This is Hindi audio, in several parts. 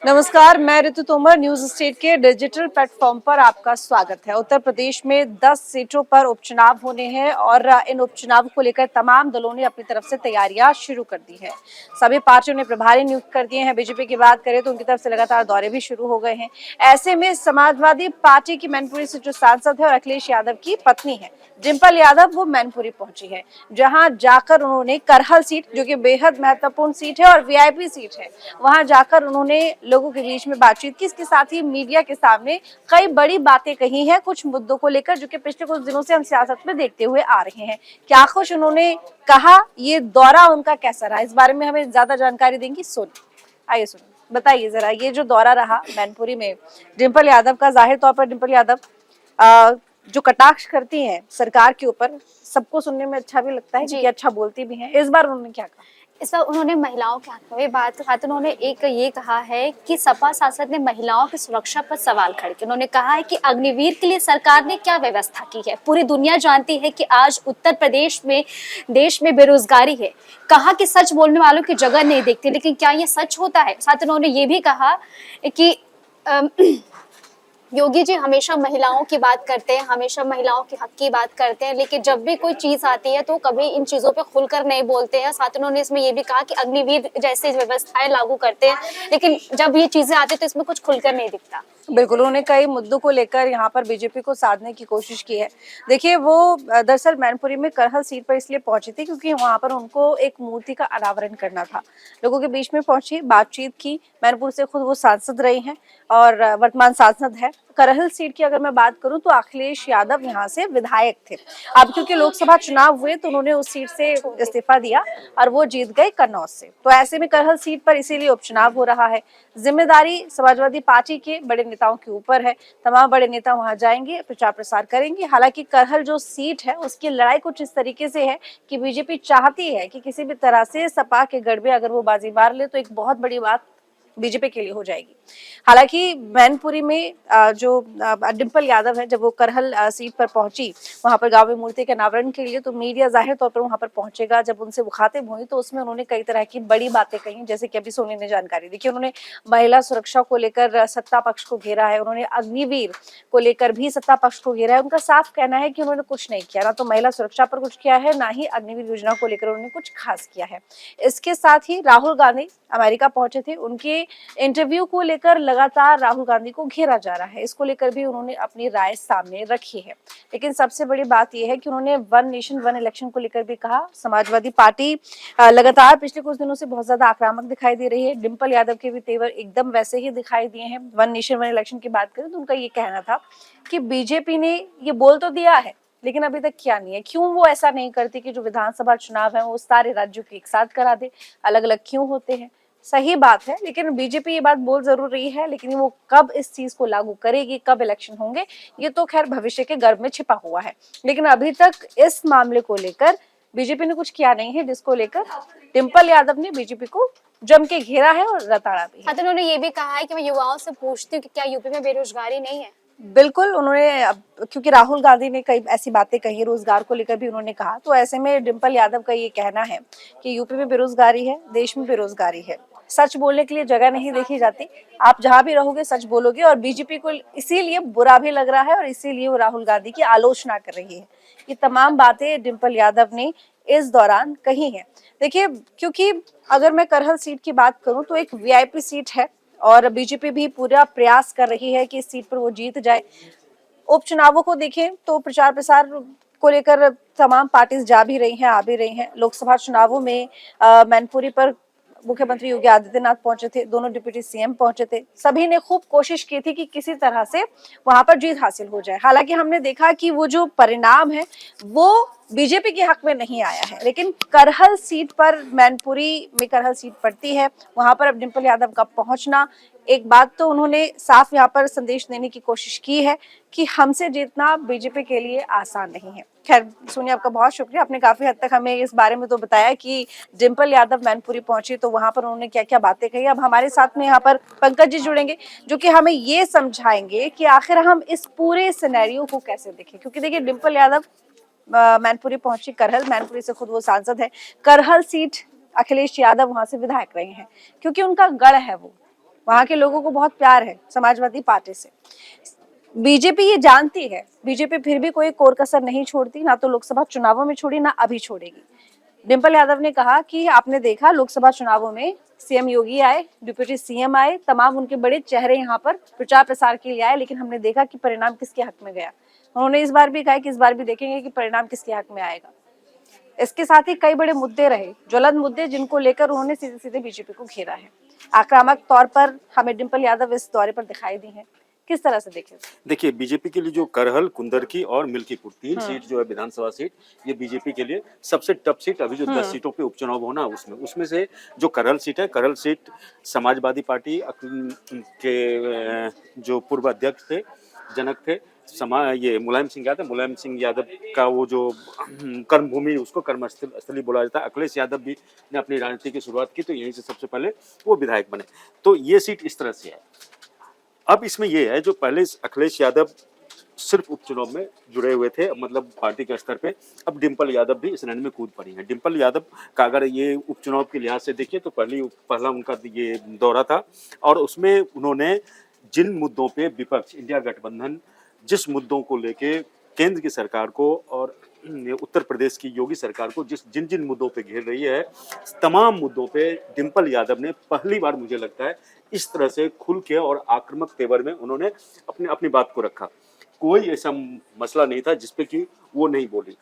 नमस्कार, मैं ऋतु तोमर न्यूज स्टेट के डिजिटल प्लेटफॉर्म पर आपका स्वागत है। उत्तर प्रदेश में 10 सीटों पर उपचुनाव होने हैं और इन उपचुनाव को लेकर तमाम दलों ने अपनी तरफ से तैयारियां शुरू कर दी है। सभी पार्टियों ने प्रभारी नियुक्त कर दिए हैं। बीजेपी की बात करें तो उनकी तरफ से लगातार दौरे भी शुरू हो गए हैं। ऐसे में समाजवादी पार्टी की मैनपुरी से जो सांसद है और अखिलेश यादव की पत्नी है डिंपल यादव, वो मैनपुरी पहुंची है, जहां जाकर उन्होंने करहल सीट, जो कि बेहद महत्वपूर्ण सीट है और वीआईपी सीट है, वहां जाकर उन्होंने लोगों के बीच में बातचीत की। इसके साथ ही मीडिया के सामने कई बड़ी बातें कही हैं कुछ मुद्दों को लेकर, जो कि पिछले कुछ दिनों से हम सियासत में देखते हुए आ रहे हैं। क्या कुछ उन्होंने कहा, ये दौरा उनका कैसा रहा, इस बारे में हमें ज्यादा जानकारी देंगी आइए सुन। बताइए जरा, ये जो दौरा रहा मैनपुरी में डिंपल यादव का, जाहिर तौर पर डिंपल यादव जो कटाक्ष करती हैं सरकार के ऊपर, सबको सुनने में अच्छा भी लगता है कि अच्छा बोलती भी हैं। इस बार उन्होंने क्या कहा? इस बार उन्होंने महिलाओं के हक में बात के साथ उन्होंने एक ये कहा है कि सपा सांसद ने महिलाओं की सुरक्षा पर सवाल खड़े किए। उन्होंने कहा है कि अग्निवीर के लिए सरकार ने क्या व्यवस्था की है। पूरी दुनिया जानती है कि आज उत्तर प्रदेश में देश में बेरोजगारी है। कहा कि सच बोलने वालों की जगह नहीं देखती, लेकिन क्या ये सच होता है? साथ उन्होंने ये भी कहा कि योगी जी हमेशा महिलाओं की बात करते हैं, हमेशा महिलाओं के हक की बात करते हैं, लेकिन जब भी कोई चीज आती है तो कभी इन चीजों पे खुलकर नहीं बोलते हैं। साथ उन्होंने इसमें ये भी कहा कि अग्निवीर जैसे व्यवस्थाएं लागू करते हैं, लेकिन जब ये चीजें आती है तो इसमें कुछ खुलकर नहीं दिखता। बिल्कुल, उन्होंने कई मुद्दों को लेकर यहाँ पर बीजेपी को साधने की कोशिश की है। देखिए, वो दरअसल मैनपुरी में करहल सीट पर इसलिए पहुंची थी क्योंकि वहां पर उनको एक मूर्ति का अनावरण करना था। लोगों के बीच में पहुंची, बातचीत की। मैनपुर से खुद वो सांसद रही हैं और वर्तमान सांसद है। करहल सीट की अगर मैं बात करूं तो अखिलेश यादव यहाँ से विधायक थे। अब क्योंकि लोकसभा चुनाव हुए तो उन्होंने उस सीट से इस्तीफा दिया और वो जीत गए कन्नौज से। तो ऐसे में करहल सीट पर इसीलिए उपचुनाव हो रहा है। जिम्मेदारी समाजवादी पार्टी के बड़े नेताओं के ऊपर है। तमाम बड़े नेता वहां जाएंगे, प्रचार प्रसार करेंगे। हालांकि करहल जो सीट है उसकी लड़ाई कुछ इस तरीके से है कि बीजेपी चाहती है कि किसी भी तरह से सपा के गढ़ में अगर वो बाजी मार ले तो एक बहुत बड़ी बात बीजेपी के लिए हो जाएगी। हालांकि मैनपुरी में जो डिंपल यादव है, जब वो करहल सीट पर पहुंची, वहां पर गांव में मूर्ति के अनावरण के लिए, तो मीडिया जाहिर तौर पर वहां पर पहुंचेगा। जब उनसे मुखातिब हुई तो उसमें उन्होंने कई तरह की बड़ी बातें कही, जैसे कि अभी सोनी ने जानकारी दी कि उन्होंने महिला सुरक्षा को लेकर सत्ता पक्ष को घेरा है। उन्होंने अग्निवीर को लेकर भी सत्ता पक्ष को घेरा है। उनका साफ कहना है कि उन्होंने कुछ नहीं किया, ना तो महिला सुरक्षा पर कुछ किया है, ना ही अग्निवीर योजना को लेकर उन्होंने कुछ खास किया है। इसके साथ ही राहुल गांधी अमेरिका पहुंचे थे, उनके इंटरव्यू को लेकर लगातार राहुल गांधी को घेरा जा रहा है। इसको लेकर भी उन्होंने अपनी राय सामने रखी है। लेकिन सबसे बड़ी बात यह है कि उन्होंने वन नेशन वन इलेक्शन को लेकर भी कहा। समाजवादी पार्टी लगातार पिछले कुछ दिनों से बहुत ज्यादा आक्रामक दिखाई दे रही है। डिंपल यादव के भी तेवर एकदम वैसे ही दिखाई दिए हैं। वन नेशन वन इलेक्शन की बात करें तो उनका ये कहना था कि बीजेपी ने ये बोल तो दिया है लेकिन अभी तक किया नहीं है। क्यों वो ऐसा नहीं करती कि जो विधानसभा चुनाव है वो सारे राज्यों के एक साथ करा दे, अलग अलग क्यों होते हैं? सही बात है, लेकिन बीजेपी ये बात बोल जरूर रही है, लेकिन वो कब इस चीज को लागू करेगी, कब इलेक्शन होंगे, ये तो खैर भविष्य के गर्भ में छिपा हुआ है। लेकिन अभी तक इस मामले को लेकर बीजेपी ने कुछ किया नहीं है, जिसको लेकर डिंपल यादव ने बीजेपी को जम के घेरा है और रताड़ा भी है। उन्होंने ये भी कहा है कि मैं युवाओं से पूछती हूँ कि क्या यूपी में बेरोजगारी नहीं है। बिल्कुल, उन्होंने, क्योंकि राहुल गांधी ने कई ऐसी बातें कही, रोजगार को लेकर भी उन्होंने कहा, तो ऐसे में डिंपल यादव का ये कहना है कि यूपी में बेरोजगारी है, देश में बेरोजगारी है। सच बोलने के लिए जगह नहीं देखी जाती। आप जहां भी रहोगे सच बोलोगे, और बीजेपी को इसीलिए बुरा भी लग रहा है और इसीलिए वो राहुल गांधी की आलोचना कर रही है। ये तमाम बातें डिंपल यादव ने इस दौरान कही है। देखिए, क्योंकि अगर मैं करहल सीट की बात करूं तो एक वीआईपी सीट है और बीजेपी भी पूरा प्रयास कर रही है कि इस सीट पर वो जीत जाए। उपचुनावों को देखें तो प्रचार प्रसार को लेकर तमाम पार्टीज जा भी रही हैं, आ भी रही हैं। लोकसभा चुनावों में मैनपुरी पर मुख्यमंत्री योगी आदित्यनाथ पहुंचे थे, दोनों डिप्टी सीएम पहुंचे थे। सभी ने खूब कोशिश की थी कि किसी तरह से वहां पर जीत हासिल हो जाए। हालांकि हमने देखा कि वो जो परिणाम है वो बीजेपी के हक में नहीं आया है। लेकिन करहल सीट पर, मैनपुरी में करहल सीट पड़ती है, वहां पर अब डिंपल यादव का पहुंचना, एक बात तो उन्होंने साफ यहाँ पर संदेश देने की कोशिश की है कि हमसे जीतना बीजेपी के लिए आसान नहीं है। खैर सोनिया, आपका बहुत शुक्रिया, आपने काफी हद तक हमें इस बारे में तो बताया कि डिंपल यादव मैनपुरी पहुंची तो वहां पर उन्होंने क्या क्या बातें कही। अब हमारे साथ में यहाँ पर पंकज जी जुड़ेंगे जो कि हमें ये समझाएंगे कि आखिर हम इस पूरे सिनेरियो को कैसे देखें। क्योंकि देखिए, डिंपल यादव मैनपुरी पहुंची, करहल, मैनपुरी से खुद वो सांसद है। करहल सीट अखिलेश यादव वहां से विधायक रहे हैं, क्योंकि उनका गढ़ है, वो वहां के लोगों को बहुत प्यार है समाजवादी पार्टी से। बीजेपी ये जानती है, बीजेपी फिर भी कोई कोर कसर नहीं छोड़ती, ना तो लोकसभा चुनावों में छोड़ी, ना अभी छोड़ेगी। डिम्पल यादव ने कहा कि आपने देखा लोकसभा चुनावों में सीएम योगी आए, डिप्टी सीएम आए, तमाम उनके बड़े चेहरे यहाँ पर प्रचार प्रसार के लिए आए, लेकिन हमने देखा कि परिणाम किसके हक में गया। उन्होंने इस बार भी कहा कि इस बार भी देखेंगे कि परिणाम किसके हक में आएगा। इसके साथ ही कई बड़े मुद्दे रहे, ज्वलंत मुद्दे, जिनको लेकर उन्होंने सीधे सीधे बीजेपी को घेरा है। आक्रामक तौर पर हमें डिम्पल यादव इस दौरे पर दिखाई दी है। किस तरह से देखें? देखिए, बीजेपी के लिए जो करहल, कुंदरकी और मिल्कीपुर 3 सीट जो है विधानसभा सीट, ये बीजेपी के लिए सबसे टफ सीट। अभी जो 10 सीटों पे उपचुनाव होना उसमें से जो करहल सीट है, करहल सीट समाजवादी पार्टी के जो पूर्व अध्यक्ष थे, जनक थे, ये मुलायम सिंह यादव का वो जो कर्मभूमि, उसको कर्मस्थली बोला जाता है। अखिलेश यादव भी ने अपनी राजनीति की शुरुआत की, तो यहीं से सबसे पहले वो विधायक बने। तो ये सीट इस तरह से है। अब इसमें ये है, जो पहले अखिलेश यादव सिर्फ उपचुनाव में जुड़े हुए थे, मतलब पार्टी के स्तर पे, अब डिम्पल यादव भी इस रण में कूद पड़ी हैं। डिम्पल यादव का अगर ये उपचुनाव के लिहाज से देखिए तो पहला उनका ये दौरा था, और उसमें उन्होंने जिन मुद्दों पे विपक्ष, इंडिया गठबंधन जिस मुद्दों को लेके केंद्र की सरकार को और उत्तर प्रदेश की योगी सरकार को जिन जिन मुद्दों पे घेर रही है, तमाम मुद्दों पे डिम्पल यादव ने पहली बार, मुझे लगता है, इस तरह से खुल के और आक्रामक तेवर में उन्होंने अपनी बात को रखा। कोई ऐसा मसला नहीं था जिसपे कि वो नहीं बोली।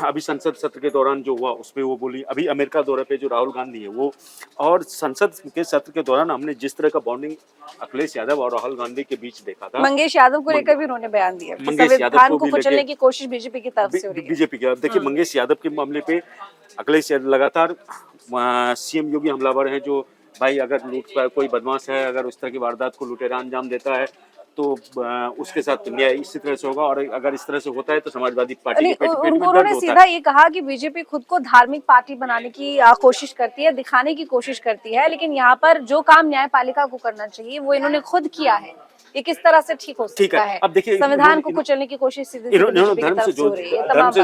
अभी संसद सत्र के दौरान जो हुआ उस पे वो बोली। अभी अमेरिका दौरे पे जो राहुल गांधी है वो, और संसद के सत्र के दौरान हमने जिस तरह का बॉन्डिंग अखिलेश यादव और राहुल गांधी के बीच देखा था। मंगेश यादव को लेकर भी उन्होंने बयान दिया, संविधान को कुचलने की कोशिश बीजेपी की तरफ से हो रही है। बीजेपी की देखिए, मंगेश यादव के मामले पे अखिलेश यादव लगातार सीएम योगी हमलावर है, जो भाई अगर लूट का कोई बदमाश है, अगर उस तरह की वारदात को लुटेरा अंजाम देता है तो उसके साथ न्याय इसी तरह से होगा, और अगर इस तरह से होता है तो समाजवादी पार्टी के पेट में दर्द होता है। सीधा ये कहा कि बीजेपी खुद को धार्मिक पार्टी बनाने की कोशिश करती है, दिखाने की कोशिश करती है, लेकिन यहाँ पर जो काम न्यायपालिका को करना चाहिए वो इन्होंने खुद किया है। ये किस तरह से ठीक हो सकता है? अब देखिए, संविधान को कुचलने की कोशिश सीधे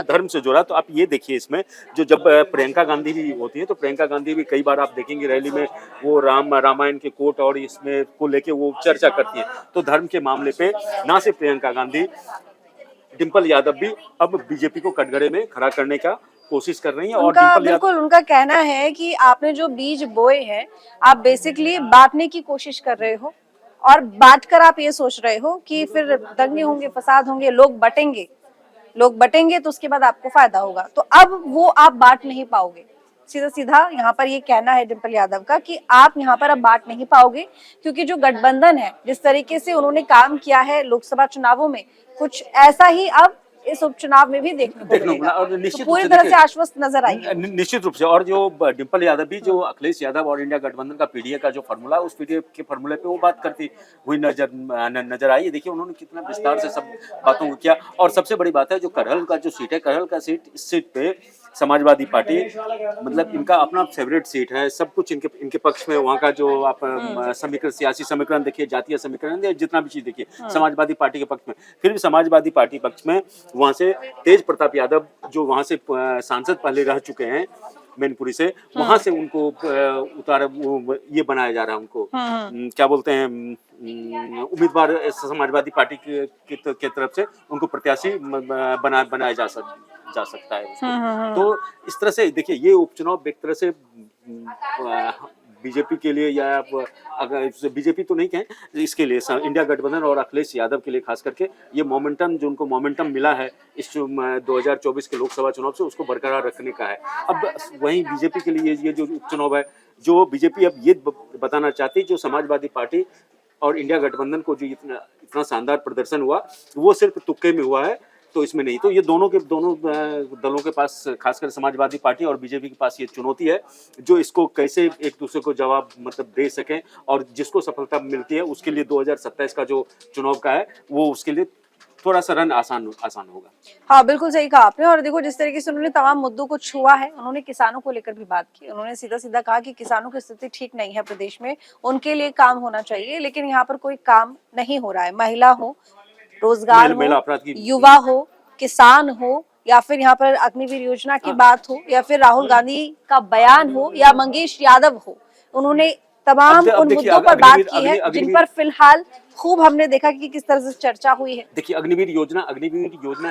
धर्म से जोड़ा। तो आप ये देखिए, इसमें जो जब प्रियंका गांधी भी होती है तो प्रियंका गांधी भी कई बार आप देखेंगे रैली में वो रामायण के कोट और इसमें को लेके वो चर्चा करती है। तो धर्म के मामले पे ना सिर्फ प्रियंका गांधी, डिम्पल यादव भी अब बीजेपी को कटघरे में खड़ा करने का कोशिश कर रही है। और बिल्कुल उनका कहना है कि आपने जो बीज बोए हैं, आप बेसिकली बांटने की कोशिश कर रहे हो, और बांटकर आप ये सोच रहे हो कि फिर दंगे होंगे, फसाद होंगे, लोग बटेंगे तो उसके बाद आपको फायदा होगा। तो अब वो आप बांट नहीं पाओगे। सीधा सीधा यहाँ पर ये कहना है डिम्पल यादव का कि आप यहाँ पर अब बांट नहीं पाओगे, क्योंकि जो गठबंधन है, जिस तरीके से उन्होंने काम किया है लोकसभा चुनावों में, कुछ ऐसा ही अब इस उपचुनाव में भी देखने को मिला, और निश्चित पूरी तरह से आश्वस्त नजर आई है। निश्चित रूप से। और जो डिम्पल यादव भी, जो अखिलेश यादव और इंडिया गठबंधन का पीडीए का जो फार्मूला, उस पीडीए के फार्मूले पे वो बात करती हुई नजर आई। देखिए उन्होंने कितना विस्तार से सब बातों को किया। और सबसे बड़ी बात है, जो करहल का जो सीट है, करहल का सीट, इस सीट पे समाजवादी पार्टी, मतलब इनका अपना फेवरेट सीट है, सब कुछ इनके पक्ष में। वहाँ का जो आप समीकरण, सियासी समीकरण देखिए, जातीय समीकरण, जितना भी चीज देखिए, समाजवादी पार्टी के पक्ष में। फिर भी समाजवादी पार्टी पक्ष में वहां से तेज प्रताप यादव, जो वहां से सांसद पहले रह चुके हैं मैनपुरी से, वहां से उनको ये बनाया जा रहा है, उनको क्या बोलते हैं, उम्मीदवार समाजवादी पार्टी के तरफ से उनको प्रत्याशी बनाया जा सकता है। तो इस तरह से देखिए, ये उपचुनाव एक तरह से बीजेपी के लिए, या अगर बीजेपी तो नहीं कहें, इसके लिए इंडिया गठबंधन और अखिलेश यादव के लिए खास करके ये मोमेंटम, जो उनको मोमेंटम मिला है इस 2024 के लोकसभा चुनाव से, उसको बरकरार रखने का है। अब वहीं बीजेपी के लिए ये जो उपचुनाव है, जो बीजेपी अब ये बताना चाहती है, जो समाजवादी पार्टी और इंडिया गठबंधन को जो इतना शानदार प्रदर्शन हुआ, वो सिर्फ तुक्के में हुआ है, तो इसमें नहीं। तो ये दोनों दलों के पास, खासकर समाजवादी पार्टी और बीजेपी के पास ये चुनौती है, जो इसको कैसे एक दूसरे को जवाब मतलब दे सकें, और जिसको सफलता मिलती है उसके लिए 2027 का जो चुनाव का है, वो उसके लिए थोड़ा सा रन आसान होगा। हाँ, बिल्कुल सही कहा आपने। और देखो, जिस तरीके से उन्होंने तमाम मुद्दों को छुआ है, उन्होंने किसानों को लेकर भी बात की। उन्होंने सीधा सीधा कहा कि किसानों की स्थिति ठीक नहीं है प्रदेश में, उनके लिए काम होना चाहिए, लेकिन यहाँ पर कोई काम नहीं हो रहा है। महिला हो, रोजगार हो, युवा हो, किसान हो, या फिर यहाँ पर अग्निवीर योजना की बात हो, या फिर राहुल गांधी का बयान हो, या मंगेश यादव हो, उन्होंने तमाम अब उन देखिए, मुद्दों पर बात अग्निवीर की है जिन अग्निवीर पर फिलहाल खूब हमने देखा कि किस तरह से चर्चा हुई है। देखिए, अग्निवीर योजना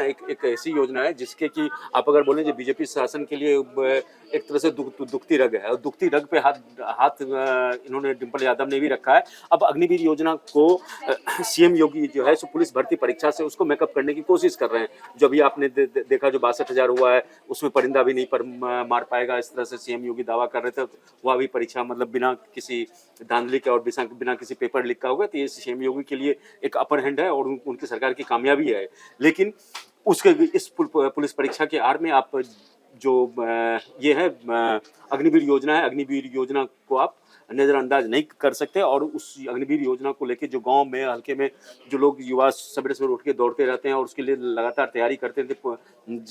एक ऐसी योजना है जिसके कि आप अगर बोलें जो बीजेपी शासन के लिए एक तरह से दुखती रग है, और दुखती रग पे हाथ इन्होंने डिंपल यादव ने भी रखा है। अब अग्निवीर योजना को सीएम योगी जो है सो पुलिस भर्ती परीक्षा से उसको मेकअप करने की कोशिश कर रहे हैं। जो अभी आपने देखा जो 62,000 हुआ है, उसमें परिंदा भी नहीं मार पाएगा, इस तरह से सीएम योगी दावा कर रहे थे। वह भी परीक्षा मतलब बिना किसी धांधली के और बिना किसी पेपर लीक का होगा, तो ये सीएम योगी के लिए एक अपर हैंड है और उनकी सरकार की कामयाबी है। लेकिन उसके इस पुलिस परीक्षा के आड़ में आप जो ये है अग्निवीर योजना है, अग्निवीर योजना को आप नजरअंदाज नहीं कर सकते। और उस अग्निवीर योजना को लेके जो गांव में हल्के में जो लोग युवा सवेरे सवेरे उठ के दौड़ते रहते हैं और उसके लिए लगातार तैयारी करते थे,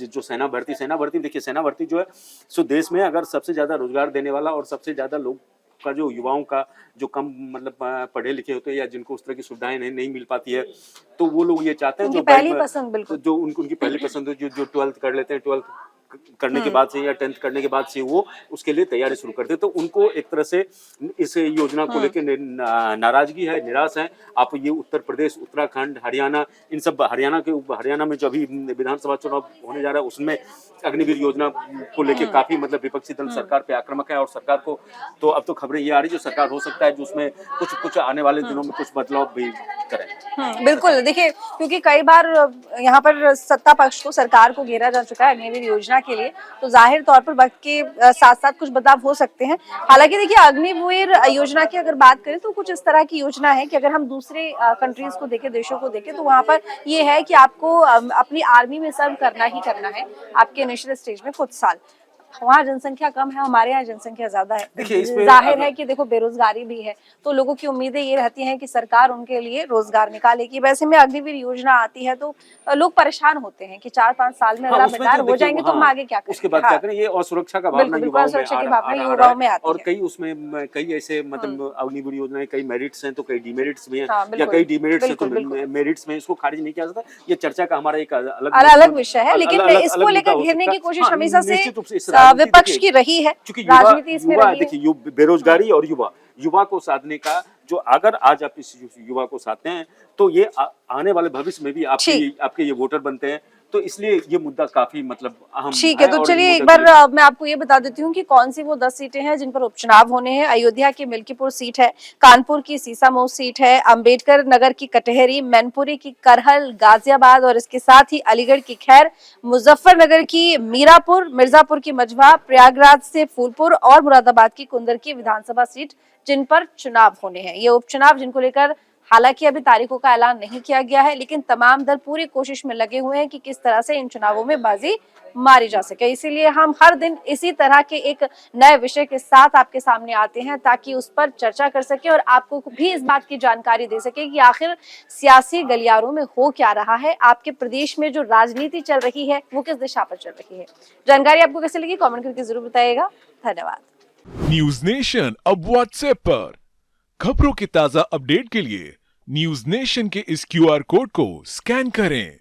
जो सेना भर्ती देखिए, सेना भर्ती जो है सो देश में अगर सबसे ज्यादा रोजगार देने वाला और सबसे ज्यादा लोग का जो युवाओं का जो कम मतलब पढ़े लिखे होते हैं या जिनको उस तरह की सुविधाएं नहीं मिल पाती है, तो वो लोग ये चाहते हैं उनकी पहली पसंद, बिल्कुल जो उनकी पहली पसंद है, जो 12th कर लेते हैं, 12th करने के बाद से या 10th करने के बाद से वो उसके लिए तैयारी शुरू करते हैं। तो उनको एक तरह से इस योजना को लेकर नाराजगी है, निराश है। आप ये उत्तर प्रदेश, उत्तराखंड, हरियाणा, इन सब हरियाणा में जो अभी विधानसभा चुनाव होने जा रहा है उसमें अग्निवीर योजना को लेकर काफी मतलब विपक्षी दल सरकार पे आक्रामक है। और सरकार को तो अब तो खबरें ये आ रही जो सरकार हो सकता है जो उसमें कुछ आने वाले दिनों में कुछ बदलाव भी करे। बिल्कुल, देखिए क्योंकि कई बार यहाँ पर सत्ता पक्ष को, सरकार को घेरा जा चुका है अग्निवीर योजना के लिए, तो जाहिर तौर पर वक्त के साथ साथ कुछ बदलाव हो सकते हैं। हालांकि देखिए अग्निवीर योजना की अगर बात करें तो कुछ इस तरह की योजना है कि अगर हम दूसरे कंट्रीज को देखें, देशों को देखें, तो वहाँ पर ये है कि आपको अपनी आर्मी में सर्व करना ही करना है आपके इनिशियल स्टेज में कुछ साल। वहाँ जनसंख्या कम है, हमारे यहाँ जनसंख्या ज्यादा है। जाहिर है कि देखो बेरोजगारी भी है, तो लोगों की उम्मीदें ये रहती हैं कि सरकार उनके लिए रोजगार निकालेगी। वैसे में अग्निवीर योजना आती है तो लोग परेशान होते हैं कि 4-5 साल में अगर आप रिटायर हो जाएंगे तो हम आगे क्या करें, उसके बाद क्या करें। ये असुरक्षा का भावना युवाओं में आती है। और कई उसमें कई ऐसे मतलब अग्निवीर योजनाएं कई मेरिट्स हैं तो कई डिमेरिट्स भी हैं, या कई डिमेरिट्स हैं तो मेरिट्स में इसको खारिज नहीं किया जाता। ये चर्चा का हमारा एक अलग विषय है, लेकिन इसको लेकर घेरने की कोशिश हमेशा से विपक्ष की रही है, राजनीति इसमें रही है। देखिए बेरोजगारी और युवा को साधने का जो अगर आज आप इस युवा को साधते हैं तो ये आने वाले भविष्य में भी आपके ये वोटर बनते हैं। तो इसलिए ये मुद्दा काफी मतलब अहम है। ठीक है, तो चलिए एक बार मैं आपको ये बता देती हूँ कि कौन सी वो 10 सीटें हैं जिन पर उपचुनाव होने हैं। अयोध्या की मिल्कीपुर सीट है, कानपुर की सीसामऊ सीट है, अंबेडकर नगर की कटहरी, मैनपुरी की करहल, गाजियाबाद और इसके साथ ही अलीगढ़ की खैर, मुजफ्फरनगर की मीरापुर, मिर्जापुर की मझवा, प्रयागराज से फूलपुर और मुरादाबाद की कुंदर की विधानसभा सीट जिन पर चुनाव होने हैं। ये उपचुनाव जिनको लेकर हालांकि अभी तारीखों का ऐलान नहीं किया गया है, लेकिन तमाम दल पूरी कोशिश में लगे हुए हैं कि किस तरह से इन चुनावों में बाजी मारी जा सके। इसीलिए हम हर दिन इसी तरह के एक नए विषय के साथ आपके सामने आते हैं ताकि उस पर चर्चा कर सके और आपको भी इस बात की जानकारी दे सके कि आखिर सियासी गलियारों में हो क्या रहा है, आपके प्रदेश में जो राजनीति चल रही है वो किस दिशा पर चल रही है। जानकारी आपको कैसे लगी कमेंट करके जरूर बताइएगा। धन्यवाद। न्यूज नेशन अब व्हाट्सएप पर खबरों के ताजा अपडेट के लिए न्यूज नेशन के इस QR कोड को स्कैन करें।